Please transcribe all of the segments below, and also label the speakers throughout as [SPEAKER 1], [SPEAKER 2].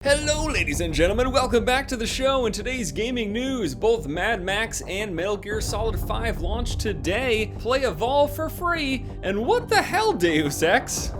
[SPEAKER 1] Hello ladies and gentlemen, welcome back to the show. In today's gaming news, both Mad Max and Metal Gear Solid 5 launched today. Play Evolve for free, and what the hell, Deus Ex?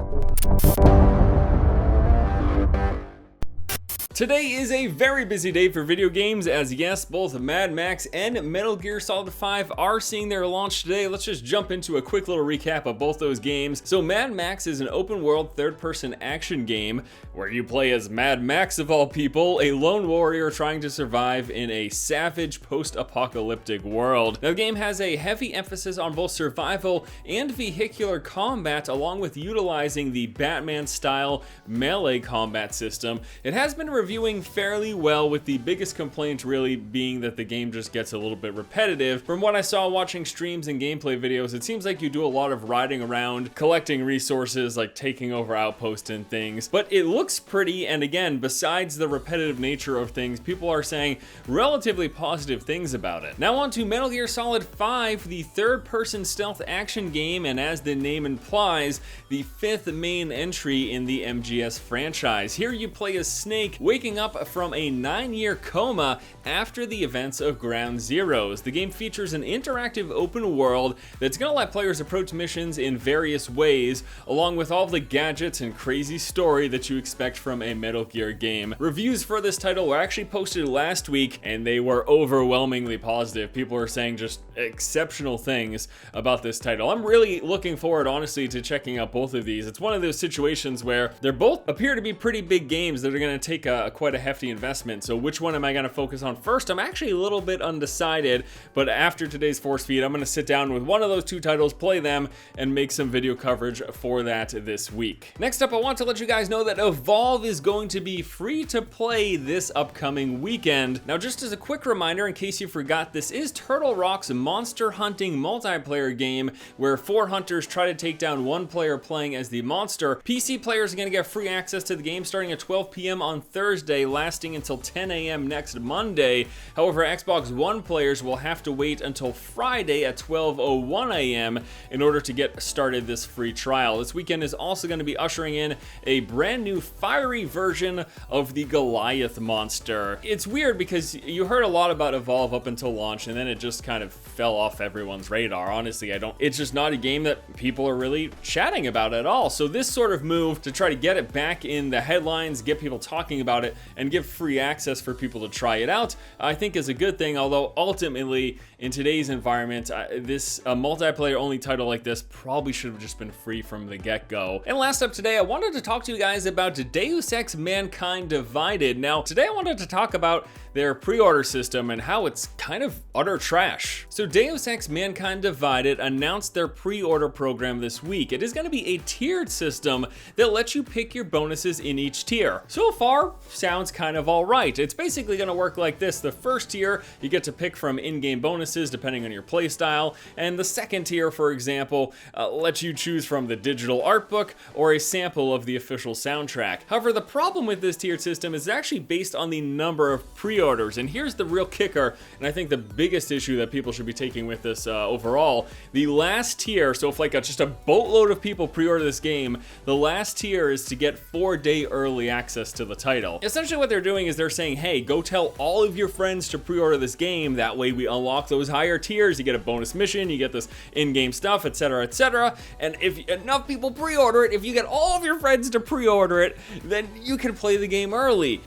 [SPEAKER 1] Today is a very busy day for video games, as yes, both Mad Max and Metal Gear Solid 5 are seeing their launch today. Let's just jump into a quick little recap of both those games. So Mad Max is an open world third-person action game where you play as Mad Max of all people, a lone warrior trying to survive in a savage post-apocalyptic world. Now, the game has a heavy emphasis on both survival and vehicular combat, along with utilizing the Batman-style melee combat system. It has been reviewing fairly well, with the biggest complaint really being that the game just gets a little bit repetitive. From what I saw watching streams and gameplay videos, it seems like you do a lot of riding around, collecting resources, like taking over outposts and things, but it looks pretty, and again, besides the repetitive nature of things, people are saying relatively positive things about it. Now on to Metal Gear Solid 5, the third-person stealth action game, and as the name implies, the fifth main entry in the MGS franchise. Here you play as Snake, waking up from a 9-year coma after the events of Ground Zeroes. The game features an interactive open world that's going to let players approach missions in various ways, along with all the gadgets and crazy story that you expect from a Metal Gear game. Reviews for this title were actually posted last week, and they were overwhelmingly positive. People are saying just exceptional things about this title. I'm really looking forward, honestly, to checking out both of these. It's one of those situations where they're both appear to be pretty big games that are going to take quite a hefty investment. So which one am I going to focus on first? I'm actually a little bit undecided, but after today's force feed, I'm going to sit down with one of those two titles, play them, and make some video coverage for that this week. Next up, I want to let you guys know that Evolve is going to be free to play this upcoming weekend. Now, just as a quick reminder, in case you forgot, this is Turtle Rock's monster hunting multiplayer game where 4 hunters try to take down one player playing as the monster. PC players are going to get free access to the game starting at 12 p.m. on Thursday, lasting until 10 a.m. next Monday. However, Xbox One players will have to wait until Friday at 12:01 a.m. in order to get started this free trial. This weekend is also going to be ushering in a brand new fiery version of the Goliath monster. It's weird because you heard a lot about Evolve up until launch, and then it just kind of fell off everyone's radar. Honestly, it's just not a game that people are really chatting about at all. So this sort of move to try to get it back in the headlines, get people talking about it, and give free access for people to try it out, I think is a good thing. Although ultimately, in today's environment, this multiplayer only title like this probably should have just been free from the get-go. And last up today, I wanted to talk to you guys about Deus Ex Mankind Divided. Now, today I wanted to talk about their pre-order system and how it's kind of utter trash. So Deus Ex Mankind Divided announced their pre-order program this week. It is going to be a tiered system that lets you pick your bonuses in each tier. So far, sounds kind of all right. It's basically going to work like this. The first tier, you get to pick from in-game bonuses depending on your playstyle, and the second tier, for example, lets you choose from the digital art book or a sample of the official soundtrack. However, the problem with this tiered system is actually based on the number of pre-orders, and here's the real kicker, and I think the biggest issue that people should be taking with this overall. The last tier, so if like just a boatload of people pre-order this game, the last tier is to get 4-day early access to the title. Essentially what they're doing is they're saying, hey, go tell all of your friends to pre-order this game, that way we unlock those higher tiers, you get a bonus mission, you get this in-game stuff, etc., etc., and if enough people pre-order it, if you get all of your friends to pre-order it, then you can play the game early.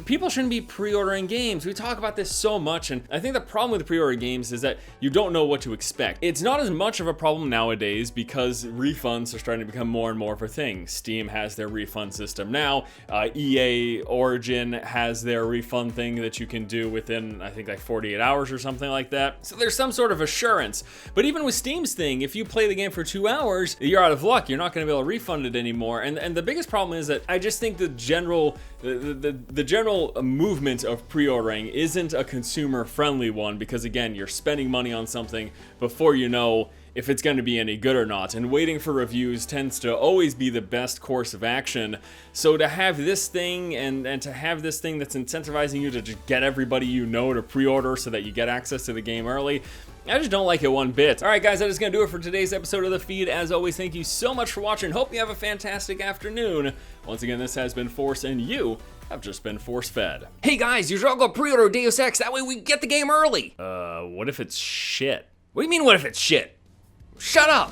[SPEAKER 1] People shouldn't be pre-ordering games. We talk about this so much, and I think the problem with pre-order games is that you don't know what to expect. It's not as much of a problem nowadays because refunds are starting to become more and more of a thing. Steam has their refund system now. EA Origin has their refund thing that you can do within, I think, like 48 hours or something like that. So there's some sort of assurance. But even with Steam's thing, if you play the game for 2 hours, you're out of luck. You're not going to be able to refund it anymore. And the biggest problem is that I just think the general movement of pre-ordering isn't a consumer-friendly one, because again, you're spending money on something before you know if it's going to be any good or not, and waiting for reviews tends to always be the best course of action. So to have this thing and to have this thing that's incentivizing you to just get everybody you know to pre-order so that you get access to the game early, I just don't like it one bit. Alright guys, that is going to do it for today's episode of The Feed. As always, thank you so much for watching. Hope you have a fantastic afternoon. Once again, this has been Force, and you have just been force-fed.
[SPEAKER 2] Hey guys, you should all go pre-order Deus Ex, that way we get the game early.
[SPEAKER 1] What if it's shit?
[SPEAKER 2] What do you mean, what if it's shit? Shut up.